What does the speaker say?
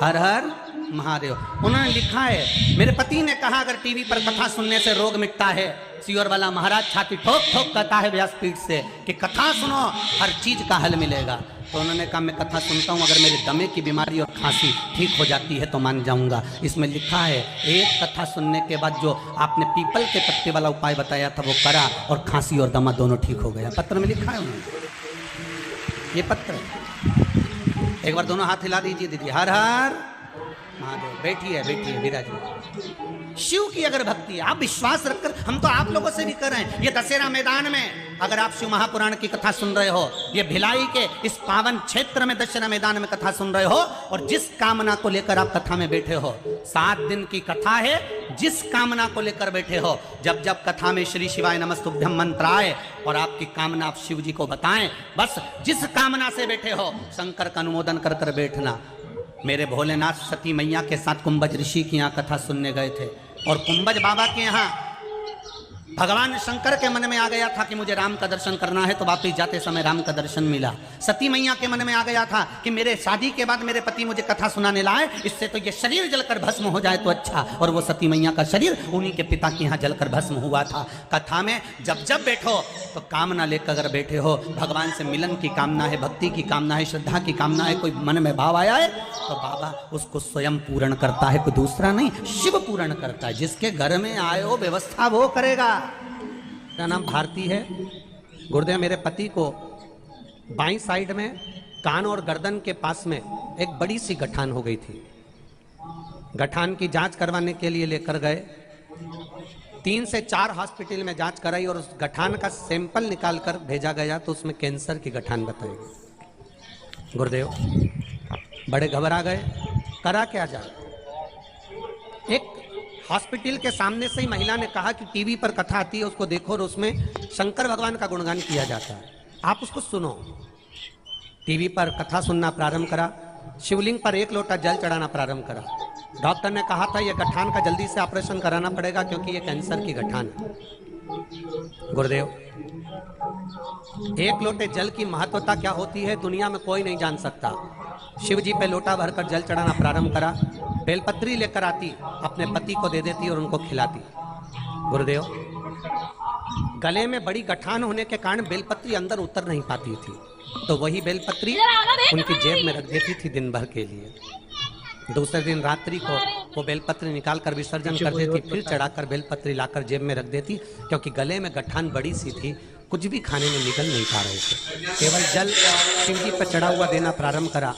हर हर महादेव। उन्होंने लिखा है, मेरे पति ने कहा अगर टीवी पर कथा सुनने से रोग मिटता है, सियोर वाला महाराज छाती ठोक ठोक कहता है व्यासपीठ से कि कथा सुनो हर चीज का हल मिलेगा। तो उन्होंने कहा मैं कथा सुनता हूँ, अगर मेरे दमे की बीमारी और खांसी ठीक हो जाती है तो मान जाऊंगा। इसमें लिखा है एक कथा सुनने के बाद जो आपने पीपल के पत्ते वाला उपाय बताया था वो करा और खांसी और दमा दोनों ठीक हो गया। पत्र में लिखा है उन्होंने, ये पत्र। एक बार दोनों हाथ हिला दीजिए दीदी। हर हर महादेव। बैठिए बैठिए विराजिए। शिव की अगर भक्ति है, आप विश्वास रखकर, हम तो आप लोगों से भी कर रहे हैं, ये दशहरा मैदान में अगर आप शिव महापुराण की कथा सुन रहे हो, ये भिलाई के इस पावन क्षेत्र में दशहरा मैदान में कथा सुन रहे हो, और जिस कामना को लेकर आप कथा में बैठे हो, 7 दिन की कथा है, जिस कामना को लेकर बैठे हो, जब जब कथा में श्री शिवाय नमस्तुभ्यम मंत्र आए और आपकी कामना आप शिव जी को बताएं, बस जिस कामना से बैठे हो शंकर का अनुमोदन कर कर बैठना। मेरे भोलेनाथ सती मैया के साथ कुंभज ऋषि की यहाँ कथा सुनने गए थे, और कुंभज बाबा के यहाँ भगवान शंकर के मन में आ गया था कि मुझे राम का दर्शन करना है, तो वापिस जाते समय राम का दर्शन मिला। सती मैया के मन में आ गया था कि मेरे शादी के बाद मेरे पति मुझे कथा सुनाने लाए, इससे तो ये शरीर जलकर भस्म हो जाए तो अच्छा, और वो सती मैया का शरीर उन्हीं के पिता के यहाँ जलकर भस्म हुआ था। कथा में जब जब बैठो तो कामना लेकर अगर बैठे हो, भगवान से मिलन की कामना है, भक्ति की कामना है, श्रद्धा की कामना है, कोई मन में भाव आया है तो बाबा उसको स्वयं पूर्ण करता है, कोई दूसरा नहीं, शिव पूर्ण करता है। जिसके घर में आए हो व्यवस्था वो करेगा। क्या नाम भारती है। गुरुदेव मेरे पति को बाईं साइड में कान और गर्दन के पास में एक बड़ी सी गठान हो गई थी। गठान की जांच करवाने के लिए लेकर गए, 3 से 4 हॉस्पिटल में जांच कराई और उस गठान का सैंपल निकाल कर भेजा गया तो उसमें कैंसर की गठान बताई गई। गुरुदेव बड़े घबरा गए, करा क्या जाए। एक हॉस्पिटल के सामने से ही महिला ने कहा कि टीवी पर कथा आती है, उसको देखो और उसमें शंकर भगवान का गुणगान किया जाता है, आप उसको सुनो। टीवी पर कथा सुनना प्रारंभ करा, शिवलिंग पर 1 लोटा जल चढ़ाना प्रारंभ करा। डॉक्टर ने कहा था यह गठान का जल्दी से ऑपरेशन कराना पड़ेगा क्योंकि यह कैंसर की गठान है। गुरुदेव 1 लोटे जल की महत्वता क्या होती है दुनिया में कोई नहीं जान सकता। शिव जी पे लोटा भरकर जल चढ़ाना प्रारंभ करा, बेलपत्री लेकर आती, अपने पति को दे देती और उनको खिलाती। गुरुदेव गले में बड़ी गठान होने के कारण बेलपत्री अंदर उतर नहीं पाती थी, तो वही बेलपत्री उनकी जेब में रख देती थी दिन भर के लिए। दूसरे दिन रात्रि को वो बेलपत्री निकाल कर विसर्जन कर देती, फिर चढ़ाकर बेलपत्री लाकर जेब में रख देती, क्योंकि गले में गठान बड़ी सी थी, कुछ भी खाने में निकल नहीं पा रहे थे। केवल जल शिव जी पर चढ़ा हुआ देना प्रारंभ करा।